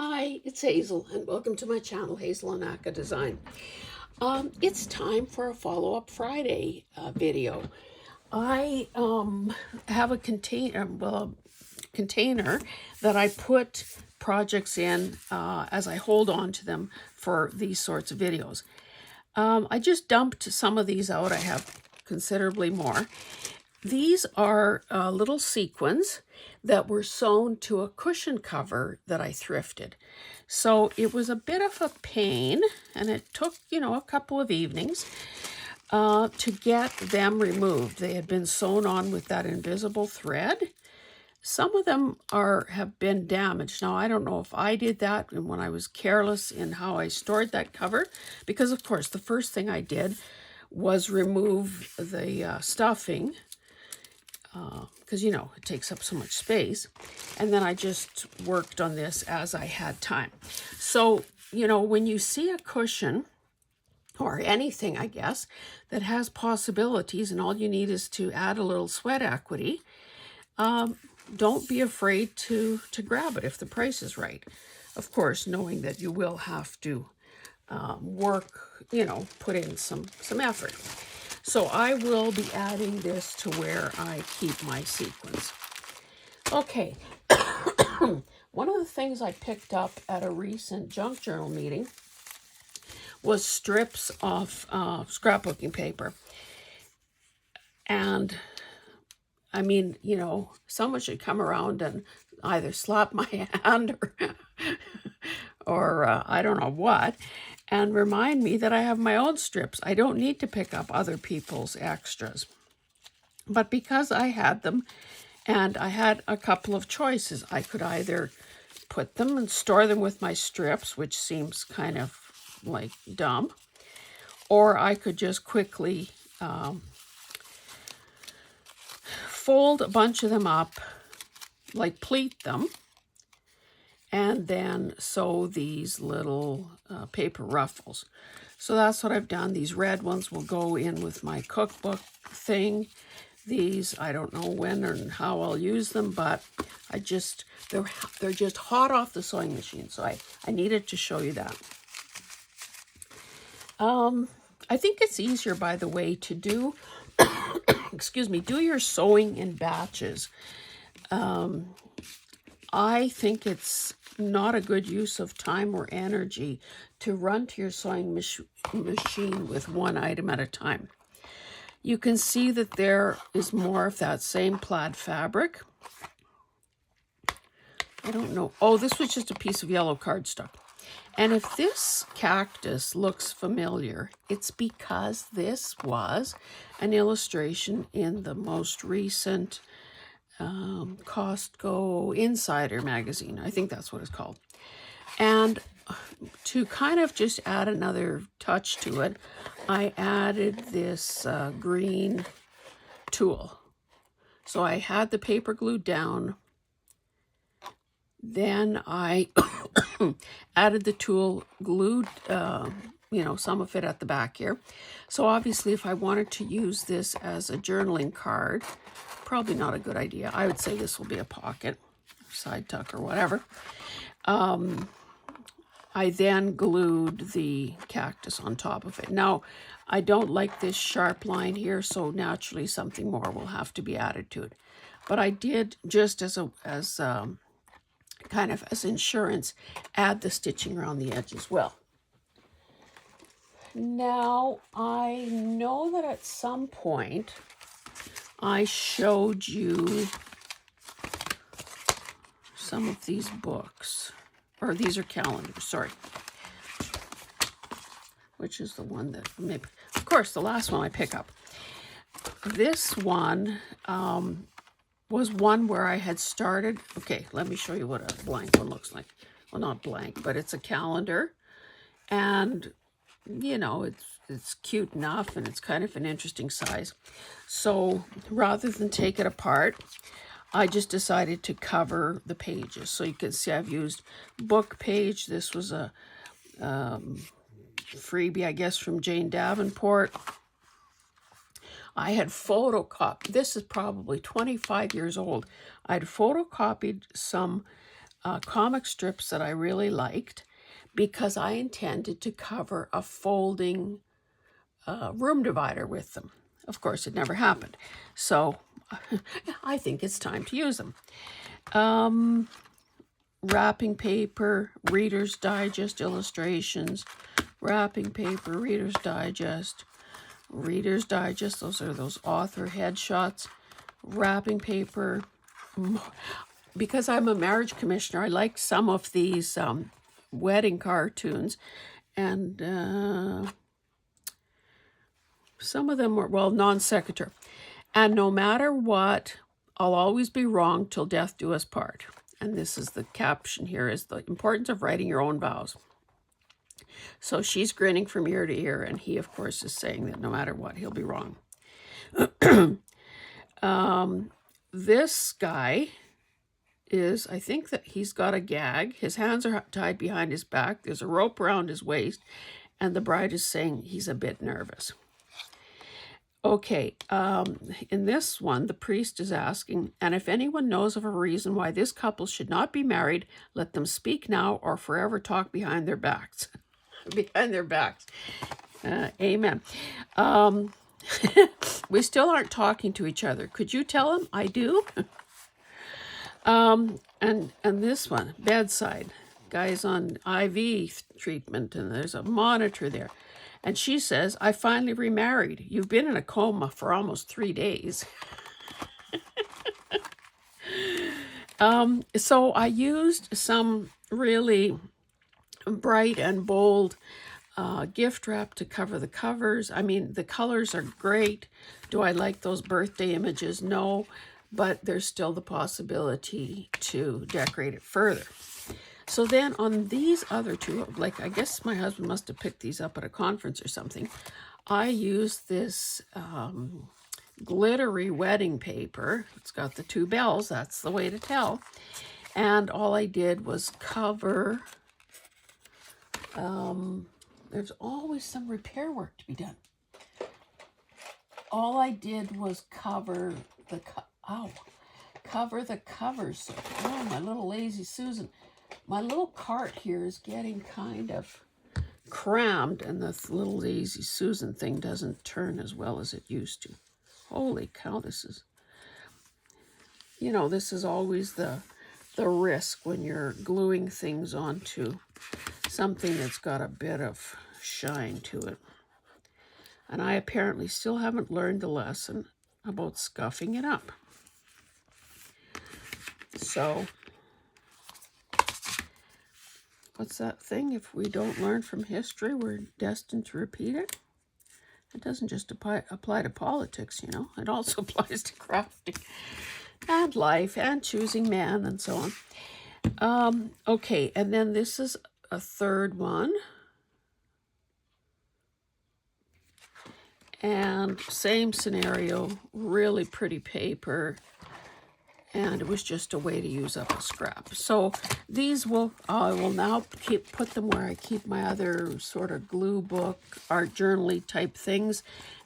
Hi, it's Hazel, and welcome to my channel, Hazel and Aka Design. It's time for a follow-up Friday video. I have a container that I put projects in as I hold on to them for these sorts of videos. I just dumped some of these out. I have considerably more. These are little sequins that were sewn to a cushion cover that I thrifted. So it was a bit of a pain, and it took, a couple of evenings to get them removed. They had been sewn on with that invisible thread. Some of them have been damaged. Now, I don't know if I did that and when I was careless in how I stored that cover, because, of course, the first thing I did was remove the stuffing, because, it takes up so much space. And then I just worked on this as I had time. So, when you see a cushion, or anything, I guess, that has possibilities and all you need is to add a little sweat equity, don't be afraid to grab it if the price is right. Of course, knowing that you will have to work, put in some effort. So I will be adding this to where I keep my sequins. Okay, one of the things I picked up at a recent junk journal meeting was strips of scrapbooking paper. And I mean, someone should come around and either slap my hand or I don't know what, and remind me that I have my own strips. I don't need to pick up other people's extras. But because I had them, and I had a couple of choices, I could either put them and store them with my strips, which seems kind of like dumb, or I could just quickly fold a bunch of them up, like pleat them, and then sew these little paper ruffles. So that's what I've done. These red ones will go in with my cookbook thing. These, I don't know when and how I'll use them, but they're just hot off the sewing machine. So I needed to show you that. I think it's easier, by the way, to do, do your sewing in batches. I think it's not a good use of time or energy to run to your sewing machine with one item at a time. You can see that there is more of that same plaid fabric. I don't know. Oh, this was just a piece of yellow cardstock. And if this cactus looks familiar, it's because this was an illustration in the most recent Costco Insider magazine. I think that's what it's called. And to kind of just add another touch to it, I added this green tulle. So I had the paper glued down. Then I added the tulle, glued, some of it at the back here. So obviously if I wanted to use this as a journaling card, probably not a good idea. I would say this will be a pocket, side tuck or whatever. I then glued the cactus on top of it. Now, I don't like this sharp line here, so naturally something more will have to be added to it. But I did, just as kind of as insurance, add the stitching around the edge as well. Now, I know that at some point I showed you some of these books, or these are calendars, sorry. Which is the one that maybe, of course, the last one I pick up. This one was one where I had started. Okay, let me show you what a blank one looks like. Well, not blank, but it's a calendar. And, it's cute enough, and it's kind of an interesting size. So rather than take it apart, I just decided to cover the pages. So you can see I've used book page. This was a freebie, I guess, from Jane Davenport. I had photocopied, this is probably 25 years old. I'd photocopied some comic strips that I really liked because I intended to cover a folding room divider with them. Of course, it never happened. So I think it's time to use them. Wrapping paper, Reader's Digest illustrations, wrapping paper, Reader's Digest, Reader's Digest, those are those author headshots, wrapping paper. Because I'm a marriage commissioner, I like some of these wedding cartoons, and some of them were, well, non sequitur. And no matter what, I'll always be wrong till death do us part. And this is the caption here, is the importance of writing your own vows. So she's grinning from ear to ear, and he, of course, is saying that no matter what, he'll be wrong. This guy is, I think that he's got a gag. His hands are tied behind his back. There's a rope around his waist, and the bride is saying he's a bit nervous. Okay, in this one, the priest is asking, and if anyone knows of a reason why this couple should not be married, let them speak now or forever talk behind their backs. Behind their backs. Amen. We still aren't talking to each other. Could you tell him I do? And this one, bedside. Guy's on IV treatment, and there's a monitor there. And she says, I finally remarried. You've been in a coma for almost 3 days. So I used some really bright and bold gift wrap to cover the covers. I mean, the colors are great. Do I like those birthday images? No, but there's still the possibility to decorate it further. So then on these other two, like I guess my husband must have picked these up at a conference or something, I used this glittery wedding paper. It's got the 2 bells, that's the way to tell. And all I did was cover, there's always some repair work to be done. All I did was cover the, cover the covers. Oh, my little lazy Susan. My little cart here is getting kind of crammed, and the little lazy Susan thing doesn't turn as well as it used to. Holy cow, this is, you know, this is always the risk when you're gluing things onto something that's got a bit of shine to it. And I apparently still haven't learned the lesson about scuffing it up. So, what's that thing? If we don't learn from history, we're destined to repeat it. It doesn't just apply to politics, you know. It also applies to crafting and life and choosing man and so on. Okay, and then this is a third one. And same scenario, really pretty paper. And it was just a way to use up a scrap. So these I will now put them where I keep my other sort of glue book, art journal-y type things,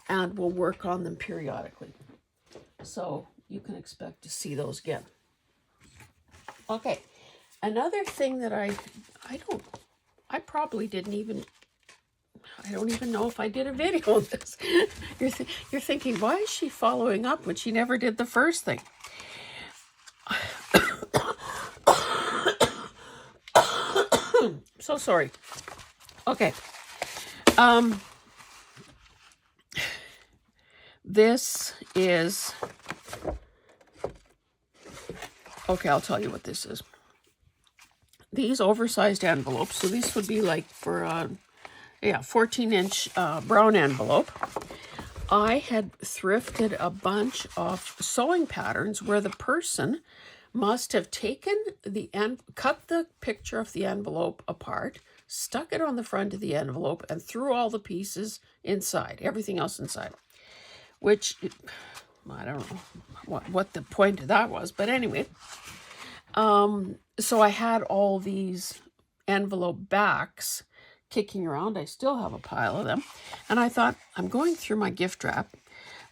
and we'll work on them periodically. So you can expect to see those again. Okay, another thing that I don't even know if I did a video on this. You're thinking, why is she following up when she never did the first thing? So sorry. Okay. This is, okay, I'll tell you what this is. These oversized envelopes, so these would be like for 14-inch brown envelope. I had thrifted a bunch of sewing patterns where the person must have taken cut the picture of the envelope apart, stuck it on the front of the envelope, and threw all the pieces inside, everything else inside. Which, I don't know what the point of that was, but anyway. So I had all these envelope backs kicking around. I still have a pile of them. And I thought, I'm going through my gift wrap,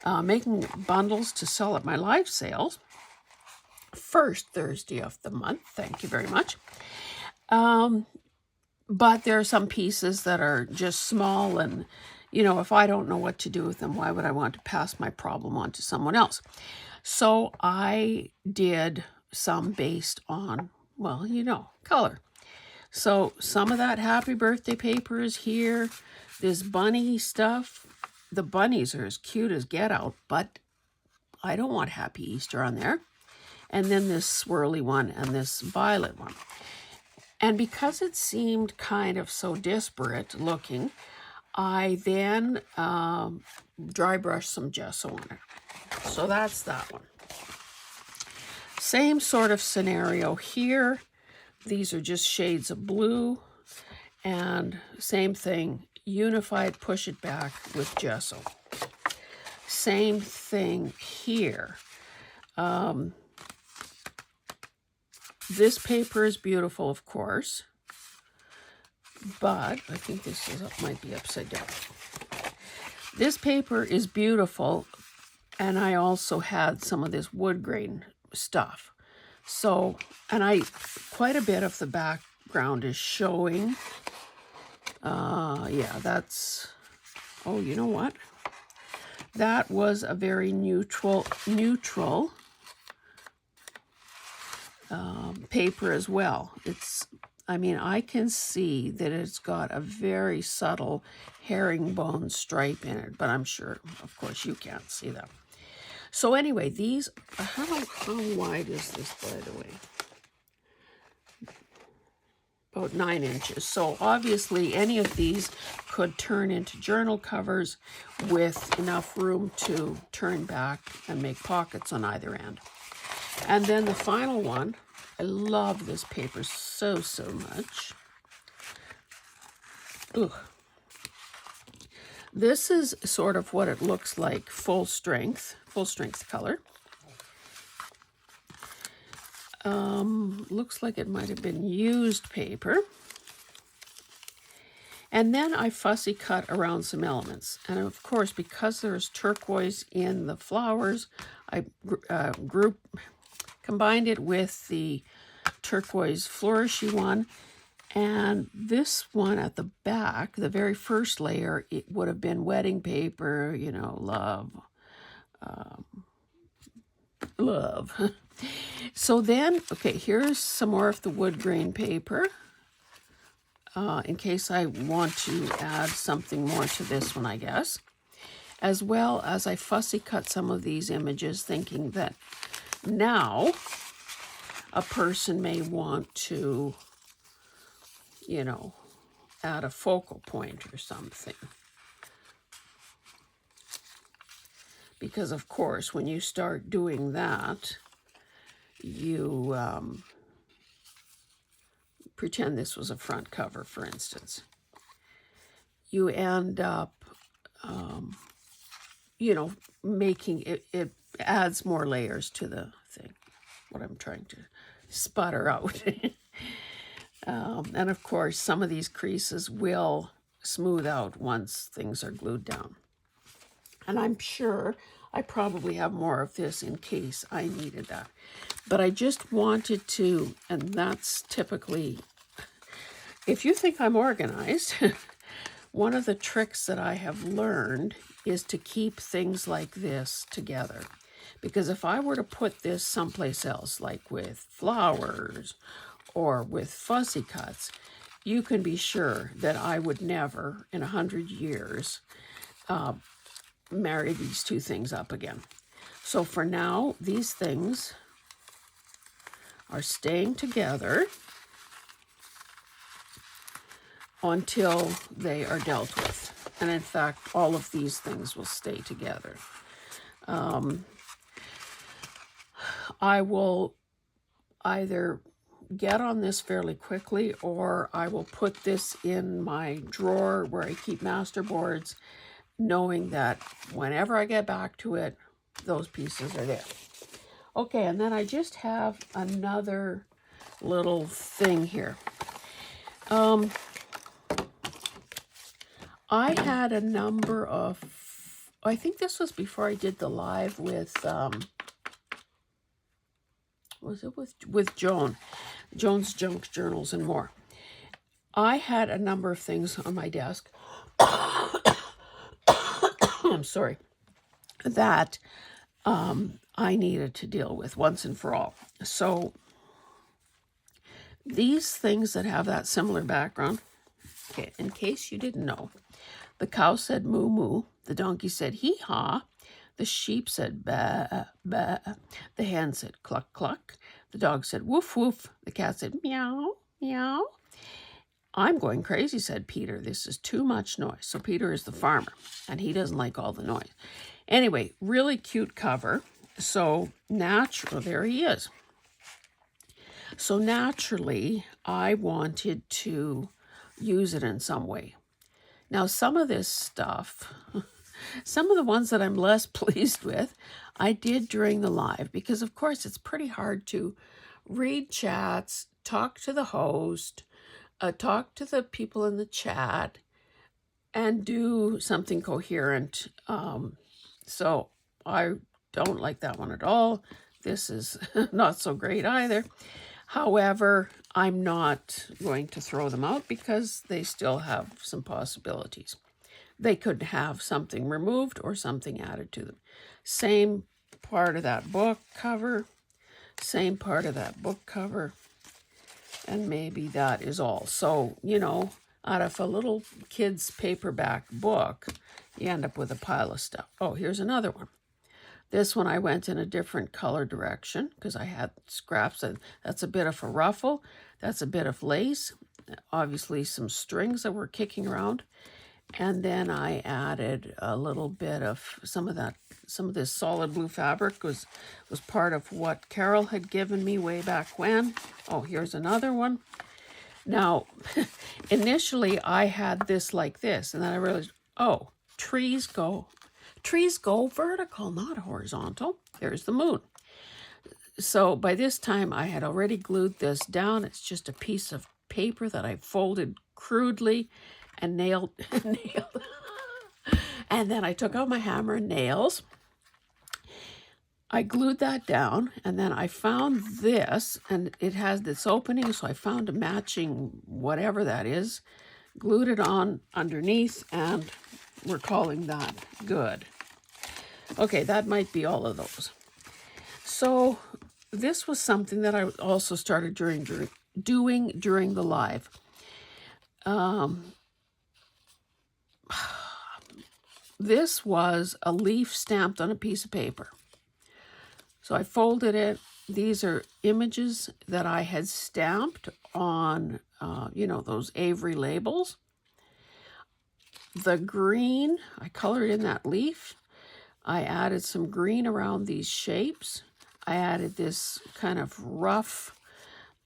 making bundles to sell at my live sales. first Thursday of the month. Thank you very much. But there are some pieces that are just small, and, you know, if I don't know what to do with them, why would I want to pass my problem on to someone else? So I did some based on, well, you know, color. So some of that happy birthday paper is here. This bunny stuff. The bunnies are as cute as get out, but I don't want Happy Easter on there. And then this swirly one and this violet one. And because it seemed kind of so disparate looking, I then dry brushed some gesso on it. So that's that one. Same sort of scenario here. These are just shades of blue. And same thing, unified, push it back with gesso. Same thing here. This paper is beautiful, of course, but I think this might be upside down. This paper is beautiful, and I also had some of this wood grain stuff. So, and quite a bit of the background is showing. Yeah, that's, oh, you know what? That was a very neutral paper as well. I mean, I can see that it's got a very subtle herringbone stripe in it, but I'm sure, of course, you can't see that. So anyway, these, how wide is this, by the way? About 9 inches. So obviously any of these could turn into journal covers with enough room to turn back and make pockets on either end. And then the final one, I love this paper so much. Ugh. This is sort of what it looks like, full strength color. Looks like it might have been used paper. And then I fussy cut around some elements. And of course, because there's turquoise in the flowers, I combined it with the turquoise flourishy one. And this one at the back, the very first layer, it would have been wedding paper, you know, love. So then, okay, here's some more of the wood grain paper. In case I want to add something more to this one, I guess. As well as I fussy cut some of these images, thinking that now a person may want to, you know, add a focal point or something. Because, of course, when you start doing that, you pretend this was a front cover, for instance. You end up, you know, making it adds more layers to the thing, what I'm trying to sputter out. And, of course, some of these creases will smooth out once things are glued down. And I'm sure I probably have more of this in case I needed that. But I just wanted to, and that's typically, if you think I'm organized, one of the tricks that I have learned is to keep things like this together. Because if I were to put this someplace else, like with flowers or with fussy cuts, you can be sure that I would never, in 100 years, marry these two things up again. So for now, these things are staying together until they are dealt with. And in fact, all of these things will stay together. I will either get on this fairly quickly, or I will put this in my drawer where I keep masterboards, knowing that whenever I get back to it, those pieces are there. Okay, and then I just have another little thing here. I had a number of, I think this was before I did the live with was it with Joan, Joan's Junk Journals and more. I had a number of things on my desk. I'm sorry, that I needed to deal with once and for all. So these things that have that similar background, okay, in case you didn't know, the cow said moo moo, the donkey said hee haw, the sheep said ba ba, the hen said cluck cluck, the dog said woof woof, the cat said meow meow. I'm going crazy, said Peter. This is too much noise. So Peter is the farmer, and he doesn't like all the noise. Anyway, really cute cover. So natural, there he is. So naturally, I wanted to use it in some way. Now, some of this stuff, some of the ones that I'm less pleased with, I did during the live, because of course it's pretty hard to read chats, talk to the host, talk to the people in the chat, and do something coherent. So I don't like that one at all. This is not so great either. However, I'm not going to throw them out because they still have some possibilities. They could have something removed or something added to them. Same part of that book cover, same part of that book cover, and maybe that is all. So, you know, out of a little kid's paperback book, you end up with a pile of stuff. Oh, here's another one. This one I went in a different color direction because I had scraps. And that's a bit of a ruffle. That's a bit of lace. Obviously some strings that were kicking around. And then I added a little bit of some of this solid blue fabric was part of what Carol had given me way back when. Oh, here's another one. Now, initially I had this like this, and then I realized, oh, trees go vertical, not horizontal. There's the moon. So by this time I had already glued this down. It's just a piece of paper that I folded crudely and nailed. And then I took out my hammer and nails. I glued that down, and then I found this, and it has this opening, so I found a matching whatever that is, glued it on underneath, and we're calling that good. Okay, that might be all of those. So this was something that I also started doing during the live. This was a leaf stamped on a piece of paper. So I folded it. These are images that I had stamped on, you know, those Avery labels. The green, I colored in that leaf. I added some green around these shapes. I added this kind of rough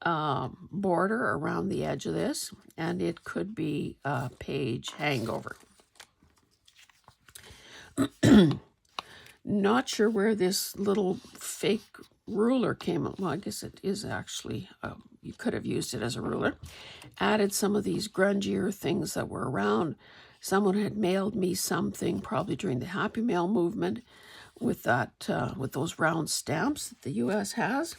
border around the edge of this, and it could be a page hangover. Not sure where this little fake ruler came. Well, I guess it is actually, you could have used it as a ruler. Added some of these grungier things that were around. Someone had mailed me something probably during the Happy Mail movement with that, with those round stamps that the U.S. has.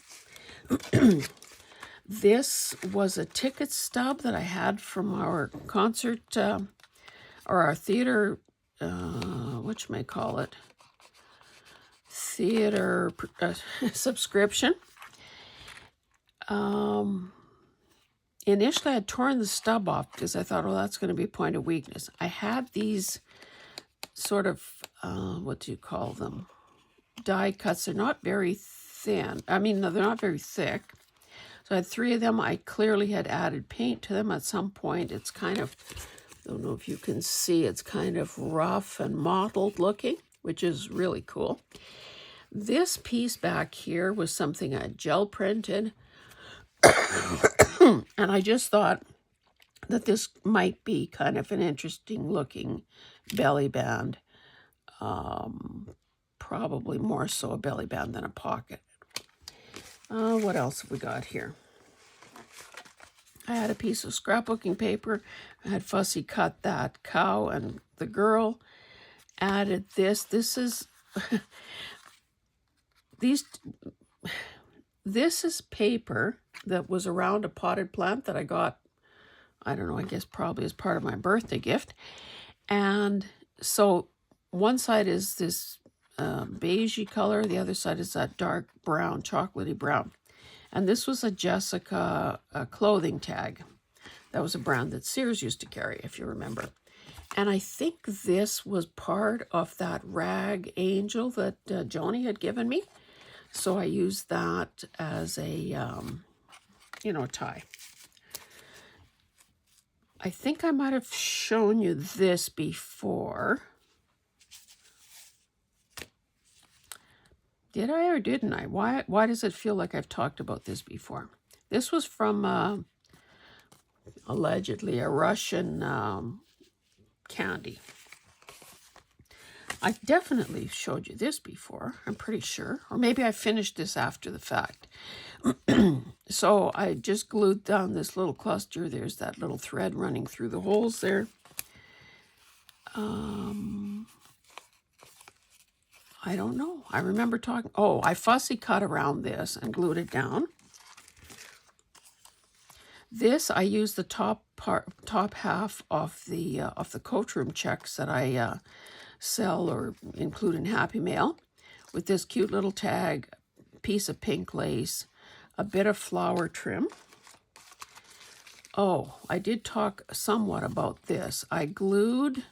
This was a ticket stub that I had from our concert, or our theater, whatchamacallit, theater subscription. Initially, I had torn the stub off because I thought, well, that's going to be a point of weakness. I had these sort of, what do you call them? Die cuts. They're not very thin. I mean, no, they're not very thick. So I had 3 of them. I clearly had added paint to them at some point. It's kind of, I don't know if you can see, it's kind of rough and mottled looking, which is really cool. This piece back here was something I gel printed. And I just thought that this might be kind of an interesting looking belly band. Probably more so a belly band than a pocket. What else have we got here? I had a piece of scrapbooking paper. I had fussy cut that cow and the girl. Added this. This is this is paper that was around a potted plant that I got, I don't know, I guess probably as part of my birthday gift. And so one side is this beigey color, the other side is that dark brown, chocolatey brown. And this was a Jessica clothing tag. That was a brand that Sears used to carry, if you remember. And I think this was part of that rag angel that Joni had given me. So I used that as a, tie. I think I might have shown you this before. Did I or didn't I? Why does it feel like I've talked about this before? This was from allegedly a Russian candy. I definitely showed you this before, I'm pretty sure. Or maybe I finished this after the fact. So I just glued down this little cluster. There's that little thread running through the holes there. I don't know. I remember talking. Oh, I fussy cut around this and glued it down. This, I used the top half of the coach room checks that I sell or include in Happy Mail, with this cute little tag, piece of pink lace, a bit of flower trim. Oh, I did talk somewhat about this. I glued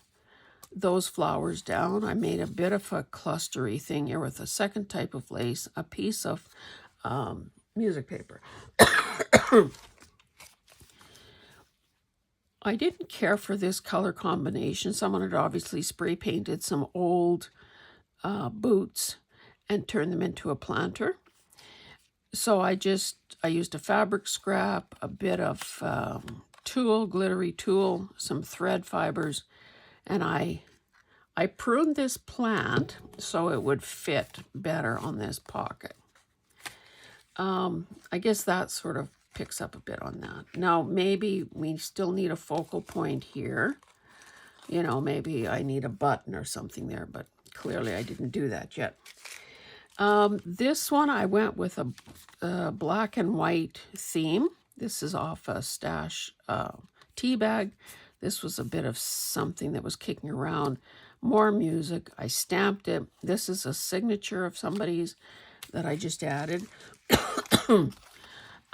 those flowers down. I made a bit of a clustery thing here with a second type of lace, a piece of music paper. I didn't care for this color combination. Someone had obviously spray painted some old boots and turned them into a planter. So I used a fabric scrap, a bit of glittery tulle, some thread fibers, and I pruned this plant so it would fit better on this pocket. I guess that sort of picks up a bit on that. Now, maybe we still need a focal point here. Maybe I need a button or something there, but clearly I didn't do that yet. This one, I went with a black and white theme. This is off a Stash tea bag. This was a bit of something that was kicking around. More music. I stamped it. This is a signature of somebody's that I just added.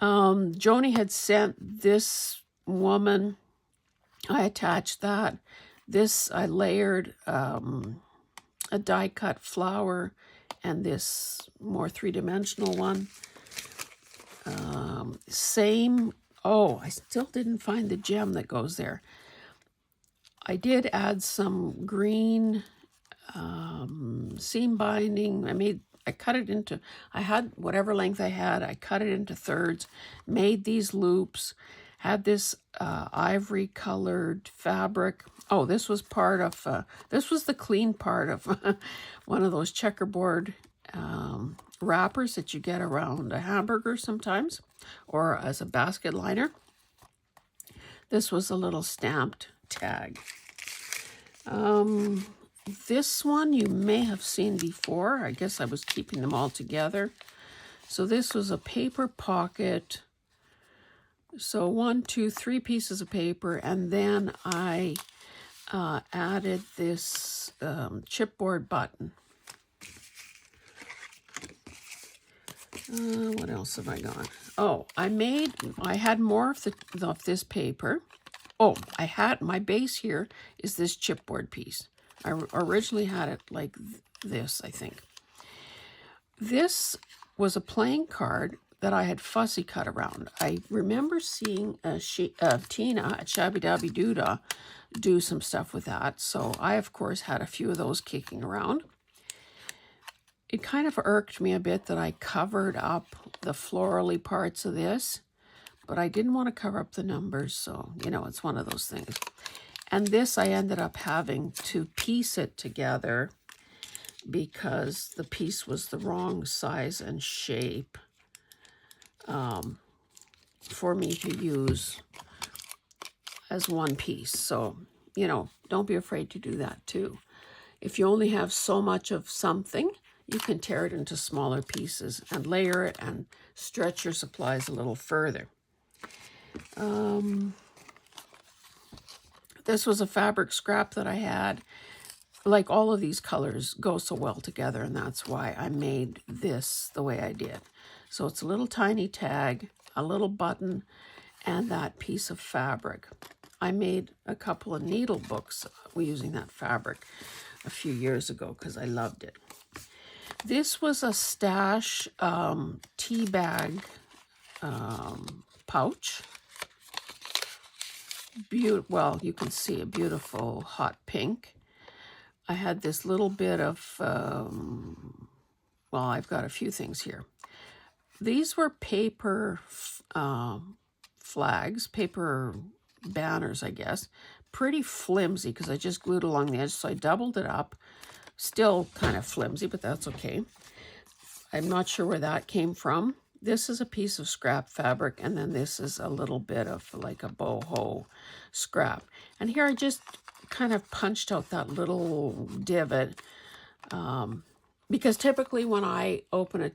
Joni had sent this woman. I attached that. This, I layered a die-cut flower and this more three-dimensional one. Same. Oh, I still didn't find the gem that goes there. I did add some green seam binding. I cut it into, I had whatever length I had, I cut it into thirds, made these loops, had this ivory colored fabric. Oh, this was part of, this was the clean part of one of those checkerboard wrappers that you get around a hamburger sometimes, or as a basket liner. This was a little stamped tag. This one you may have seen before. I guess I was keeping them all together. So this was a paper pocket. So 1, 2, 3 pieces of paper, and then I added this chipboard button. What else have I got? Oh, I had more of this paper. Oh, I had, my base here is this chipboard piece. I originally had it like this, I think. This was a playing card that I had fussy cut around. I remember seeing Tina at Shabby Dabby Doodah do some stuff with that. So I, of course, had a few of those kicking around. It kind of irked me a bit that I covered up the florally parts of this, but I didn't want to cover up the numbers, so, it's one of those things. And this, I ended up having to piece it together because the piece was the wrong size and shape for me to use as one piece. So, don't be afraid to do that too. If you only have so much of something, you can tear it into smaller pieces and layer it and stretch your supplies a little further. This was a fabric scrap that I had. Like, all of these colors go so well together, and that's why I made this the way I did. So it's a little tiny tag, a little button, and that piece of fabric. I made a couple of needle books using that fabric a few years ago because I loved it. This was a stash tea bag pouch. Well, you can see a beautiful hot pink. I had this little bit of, well, I've got a few things here. These were paper flags, paper banners, I guess. Pretty flimsy because I just glued along the edge, so I doubled it up. Still kind of flimsy, but that's okay. I'm not sure where that came from. This is a piece of scrap fabric, and then this is a little bit of like a boho scrap. And here I just kind of punched out that little divot because typically when I open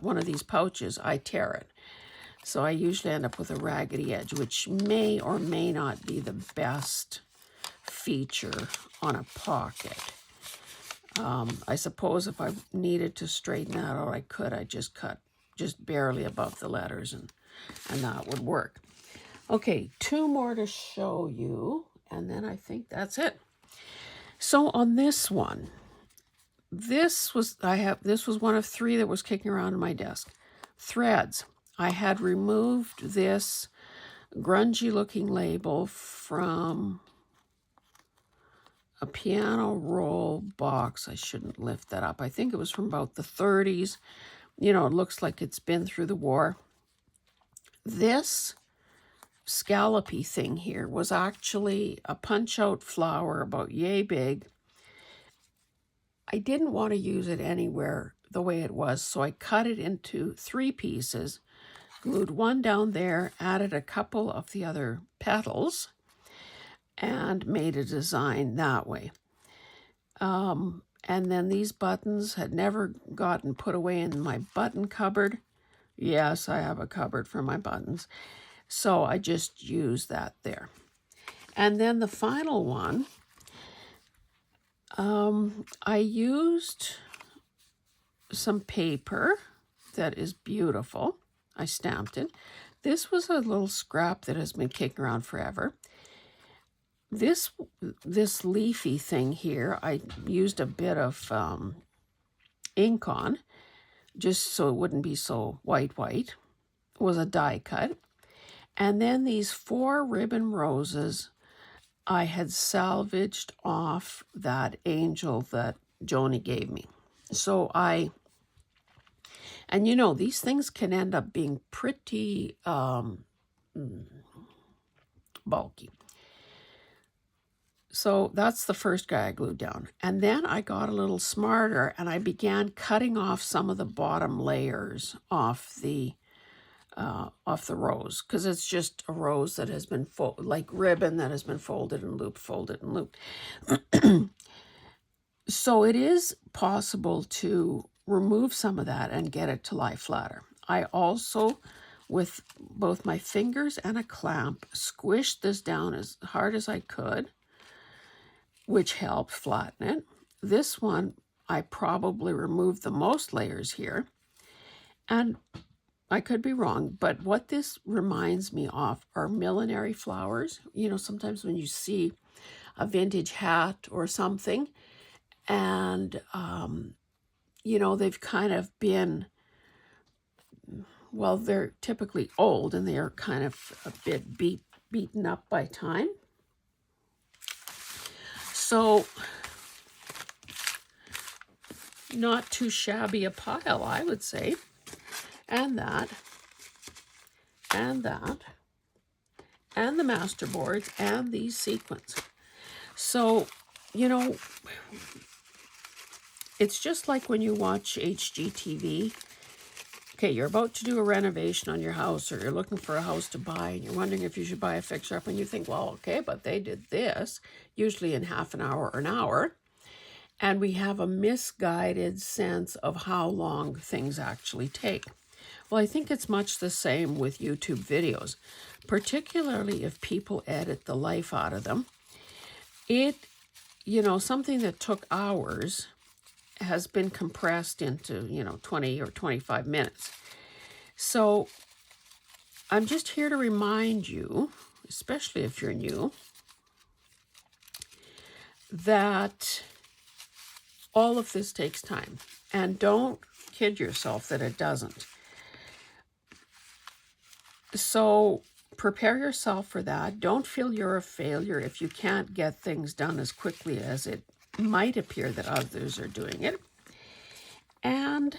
one of these pouches, I tear it. So I usually end up with a raggedy edge, which may or may not be the best feature on a pocket. I suppose if I needed to straighten that out, I could. I just cut just barely above the letters, and that would work. Okay, 2 more to show you, and then I think that's it. So on this one, this was one of 3 that was kicking around on my desk. Threads. I had removed this grungy looking label from a piano roll box. I shouldn't lift that up. I think it was from about the 30s. You know, it looks like it's been through the war. This scallopy thing here was actually a punch-out flower about yay big. I didn't want to use it anywhere the way it was, so I cut it into 3 pieces, glued one down there, added a couple of the other petals, and made a design that way. And then these buttons had never gotten put away in my button cupboard. Yes, I have a cupboard for my buttons. So I just used that there. And then the final one, I used some paper that is beautiful. I stamped it. This was a little scrap that has been kicking around forever. This leafy thing here, I used a bit of ink on, just so it wouldn't be so white. It was a die cut. And then these 4 ribbon roses I had salvaged off that angel that Joni gave me. So and you know, these things can end up being pretty bulky. So that's the first guy I glued down. And then I got a little smarter and I began cutting off some of the bottom layers off the rose, because it's just a rose that has been like ribbon that has been folded and looped, folded and looped. So it is possible to remove some of that and get it to lie flatter. I also, with both my fingers and a clamp, squished this down as hard as I could, which helped flatten it. This one, I probably removed the most layers here. And I could be wrong, but what this reminds me of are millinery flowers. You know, sometimes when you see a vintage hat or something, and, you know, they've kind of been, well, they're typically old and they're kind of a bit beaten up by time. So, not too shabby a pile, I would say. And that, and that, and the masterboards, and these sequins. So, you know, it's just like when you watch HGTV. Okay, you're about to do a renovation on your house, or you're looking for a house to buy, and you're wondering if you should buy a fixer-up, and you think, well, okay, but they did this, usually in half an hour or an hour. and we have a misguided sense of how long things actually take. Well, I think it's much the same with YouTube videos, particularly if people edit the life out of them. Something that took hours has been compressed into, 20 or 25 minutes. So I'm just here to remind you, especially if you're new, that all of this takes time. And don't kid yourself that it doesn't. So prepare yourself for that. Don't feel you're a failure if you can't get things done as quickly as it might appear that others are doing it. And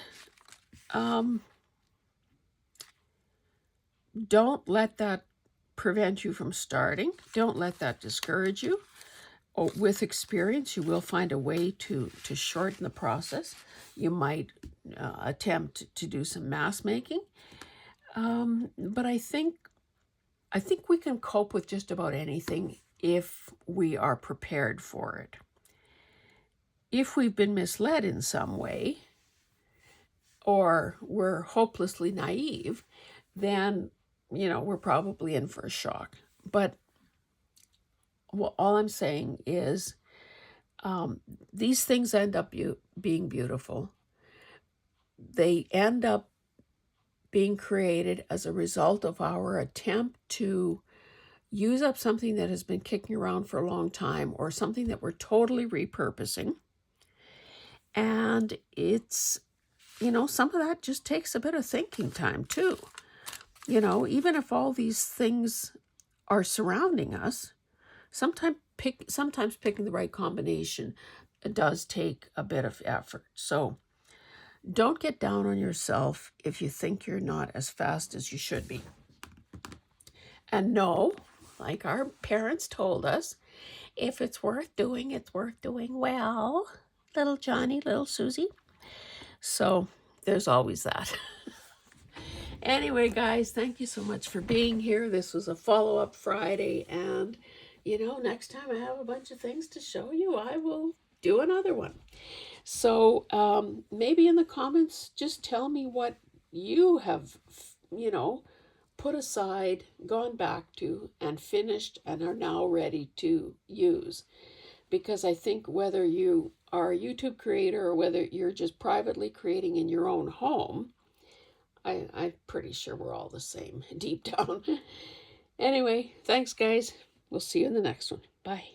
don't let that prevent you from starting. Don't let that discourage you. With experience, you will find a way to shorten the process. You might attempt to do some mask making. But I think we can cope with just about anything if we are prepared for it. If we've been misled in some way, or we're hopelessly naive, then, we're probably in for a shock. But all I'm saying is these things end up being beautiful. They end up being created as a result of our attempt to use up something that has been kicking around for a long time, or something that we're totally repurposing. And it's, some of that just takes a bit of thinking time too. Even if all these things are surrounding us, sometimes picking the right combination does take a bit of effort. So don't get down on yourself if you think you're not as fast as you should be. And know, like our parents told us, if it's worth doing, it's worth doing well. Little Johnny, little Susie. So there's always that. Anyway, guys, thank you so much for being here. This was a follow-up Friday, and next time I have a bunch of things to show you, I will do another one. So maybe in the comments, just tell me what you have, put aside, gone back to, and finished, and are now ready to use. Because I think whether you are a YouTube creator or whether you're just privately creating in your own home, I'm pretty sure we're all the same deep down. Anyway, thanks, guys. We'll see you in the next one. Bye.